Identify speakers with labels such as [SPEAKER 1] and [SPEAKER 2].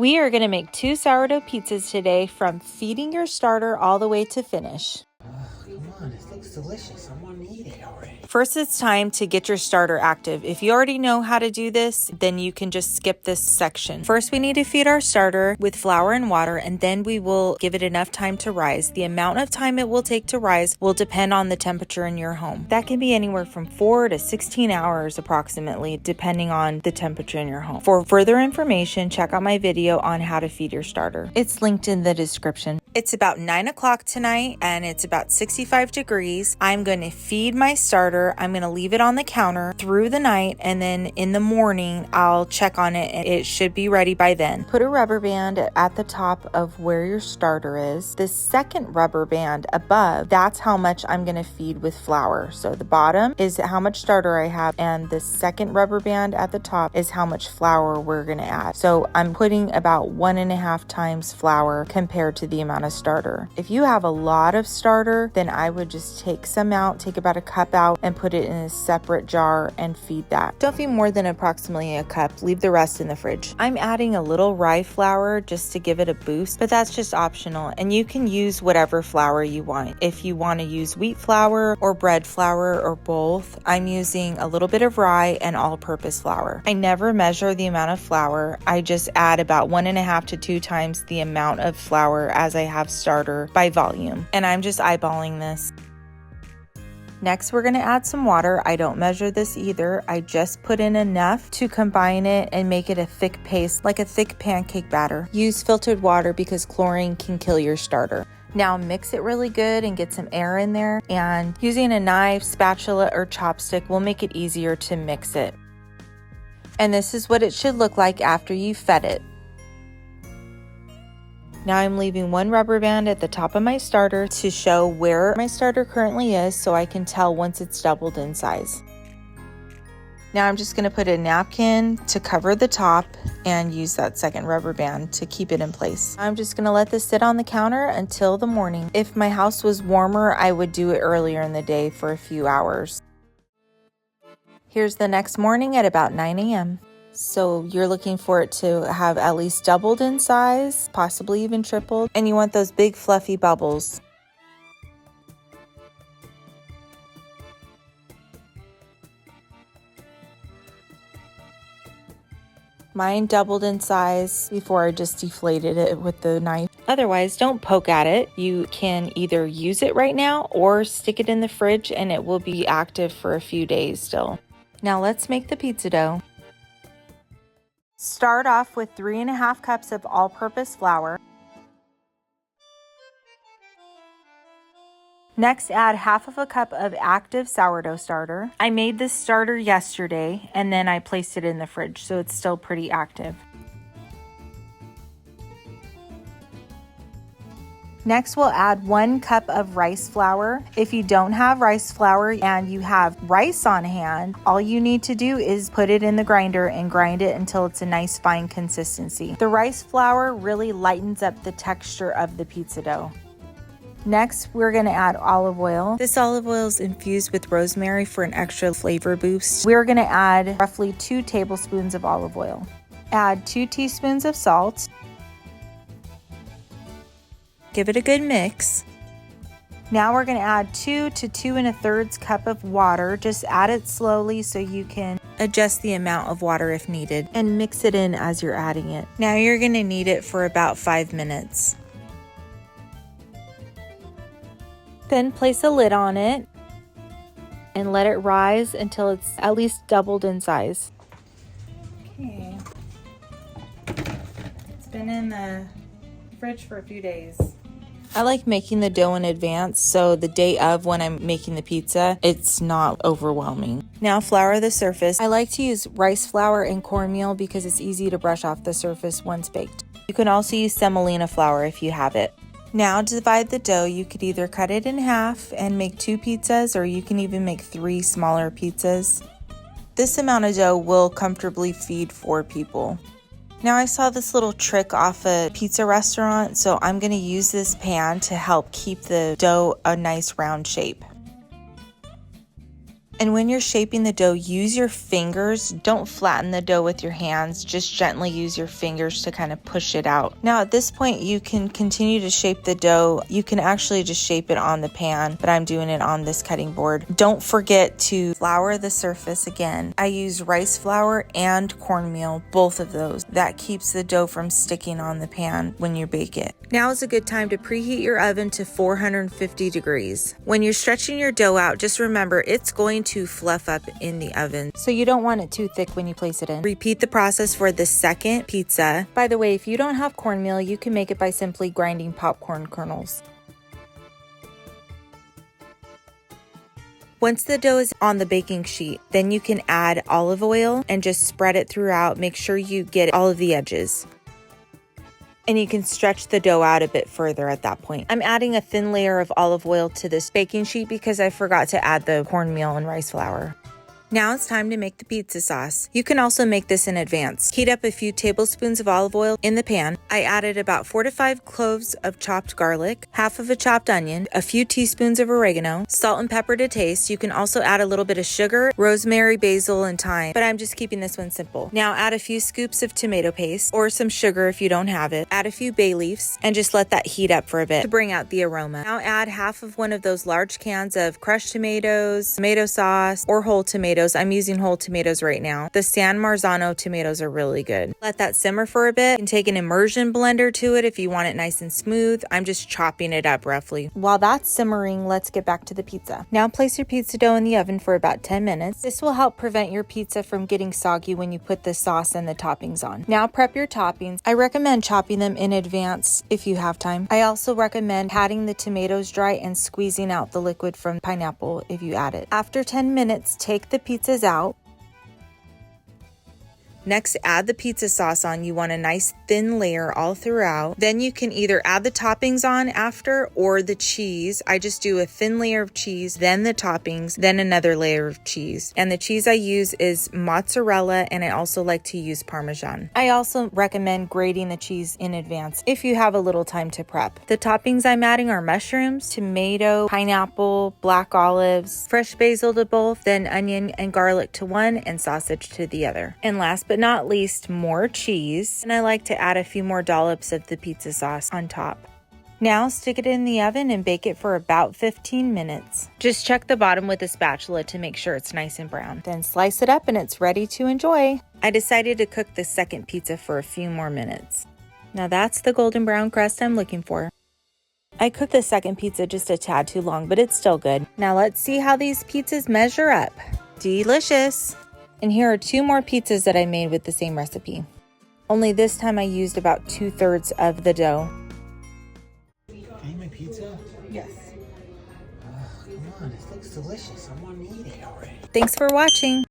[SPEAKER 1] We are going to make 2 sourdough pizzas today, from feeding your starter all the way to finish.
[SPEAKER 2] Come on, this looks delicious. I want to eat it already.
[SPEAKER 1] First, it's time to get your starter active. If you already know how to do this, then you can just skip this section. First, we need to feed our starter with flour and water, and then we will give it enough time to rise. The amount of time it will take to rise will depend on the temperature in your home. That can be anywhere from 4 to 16 hours approximately, depending on the temperature in your home. For further information, check out my video on how to feed your starter. It's linked in the description. It's about 9 o'clock tonight and it's about 65 degrees. I'm going to feed my starter. I'm going to leave it on the counter through the night, and then in the morning I'll check on it and it should be ready by then. Put a rubber band at the top of where your starter is. The second rubber band above, that's how much I'm going to feed with flour. So the bottom is how much starter I have, and the second rubber band at the top is how much flour we're going to add. So I'm putting about 1.5 times flour compared to the amount of starter. If you have a lot of starter, then I would just take some out, take about a cup out and put it in a separate jar and feed that. Don't feed more than approximately a cup. Leave the rest in the fridge. I'm adding a little rye flour just to give it a boost, but that's just optional, and you can use whatever flour you want. If you want to use wheat flour or bread flour or both, I'm using a little bit of rye and all-purpose flour. I never measure the amount of flour. I just add about 1.5 to 2 times the amount of flour as I have starter by volume, and I'm just eyeballing this. Next, we're going to add some water. I don't measure this either. I just put in enough to combine it and make it a thick paste, like a thick pancake batter. Use filtered water because chlorine can kill your starter. Now mix it really good and get some air in there, and using a knife, spatula, or chopstick will make it easier to mix it. And this is what it should look like after you fed it. Now I'm leaving 1 rubber band at the top of my starter to show where my starter currently is, so I can tell once it's doubled in size. Now I'm just going to put a napkin to cover the top and use that second rubber band to keep it in place. I'm just going to let this sit on the counter until the morning. If my house was warmer, I would do it earlier in the day for a few hours. Here's the next morning at about 9 a.m. So you're looking for it to have at least doubled in size, possibly even tripled, and you want those big fluffy bubbles. Mine doubled in size before I just deflated it with the knife. Otherwise, don't poke at it. You can either use it right now or stick it in the fridge and it will be active for a few days still. Now let's make the pizza dough. Start off with 3.5 cups of all-purpose flour. Next, add 1/2 cup of active sourdough starter. I made this starter yesterday and then I placed it in the fridge, so it's still pretty active. Next, we'll add 1 cup of rice flour. If you don't have rice flour and you have rice on hand, all you need to do is put it in the grinder and grind it until it's a nice fine consistency. The rice flour really lightens up the texture of the pizza dough. Next, we're going to add olive oil. This olive oil is infused with rosemary for an extra flavor boost. We're going to add roughly 2 tablespoons of olive oil. Add 2 teaspoons of salt. Give it a good mix. Now we're going to add 2 to 2 1/3 cup of water. Just add it slowly so you can adjust the amount of water if needed, and mix it in as you're adding it. Now you're going to knead it for about 5 minutes. Then place a lid on it and let it rise until it's at least doubled in size. Okay. It's been in the fridge for a few days. I like making the dough in advance, so the day of when I'm making the pizza, it's not overwhelming. Now flour the surface. I like to use rice flour and cornmeal because it's easy to brush off the surface once baked. You can also use semolina flour if you have it. Now to divide the dough, you could either cut it in half and make 2 pizzas, or you can even make 3 smaller pizzas. This amount of dough will comfortably feed 4 people. Now I saw this little trick off a pizza restaurant, so I'm going to use this pan to help keep the dough a nice round shape. And when you're shaping the dough, use your fingers. Don't flatten the dough with your hands. Just gently use your fingers to kind of push it out. Now at this point, you can continue to shape the dough. You can actually just shape it on the pan, but I'm doing it on this cutting board. Don't forget to flour the surface again. I use rice flour and cornmeal, both of those. That keeps the dough from sticking on the pan when you bake it. Now is a good time to preheat your oven to 450 degrees. When you're stretching your dough out, just remember it's going to fluff up in the oven, so you don't want it too thick when you place it in. Repeat the process for the second pizza. By the way, if you don't have cornmeal, you can make it by simply grinding popcorn kernels. Once the dough is on the baking sheet, then you can add olive oil and just spread it throughout. Make sure you get all of the edges. And you can stretch the dough out a bit further at that point. I'm adding a thin layer of olive oil to this baking sheet because I forgot to add the cornmeal and rice flour. Now it's time to make the pizza sauce. You can also make this in advance. Heat up a few tablespoons of olive oil in the pan. I added about 4 to 5 cloves of chopped garlic, half of a chopped onion, a few teaspoons of oregano, salt and pepper to taste. You can also add a little bit of sugar, rosemary, basil, and thyme, but I'm just keeping this one simple. Now add a few scoops of tomato paste or some sugar if you don't have it. Add a few bay leaves and just let that heat up for a bit to bring out the aroma. Now add half of one of those large cans of crushed tomatoes, tomato sauce, or whole tomatoes. I'm using whole tomatoes right now. The San Marzano tomatoes are really good. Let that simmer for a bit. You can take an immersion blender to it if you want it nice and smooth. I'm just chopping it up roughly. While that's simmering, let's get back to the pizza. Now place your pizza dough in the oven for about 10 minutes. This will help prevent your pizza from getting soggy when you put the sauce and the toppings on. Now prep your toppings. I recommend chopping them in advance if you have time. I also recommend patting the tomatoes dry and squeezing out the liquid from pineapple if you add it. After 10 minutes, take the pizzas out. Next, add the pizza sauce on. You want a nice thin layer all throughout. Then you can either add the toppings on after or the cheese. I just do a thin layer of cheese, then the toppings, then another layer of cheese. And the cheese I use is mozzarella, and I also like to use Parmesan. I also recommend grating the cheese in advance if you have a little time to prep. The toppings I'm adding are mushrooms, tomato, pineapple, black olives, fresh basil to both, then onion and garlic to one, and sausage to the other. And last but not least, more cheese, and I like to add a few more dollops of the pizza sauce on top. Now stick it in the oven and bake it for about 15 minutes. Just check the bottom with a spatula to make sure it's nice and brown. Then slice it up and it's ready to enjoy. I decided to cook the second pizza for a few more minutes. Now that's the golden brown crust I'm looking for. I cooked the second pizza just a tad too long, but it's still good. Now let's see how these pizzas measure up. Delicious! And here are 2 more pizzas that I made with the same recipe. Only this time I used about 2/3 of the dough.
[SPEAKER 2] Can you make pizza?
[SPEAKER 1] Yes.
[SPEAKER 2] Come on, this looks delicious. I want to eat it already.
[SPEAKER 1] Thanks for watching.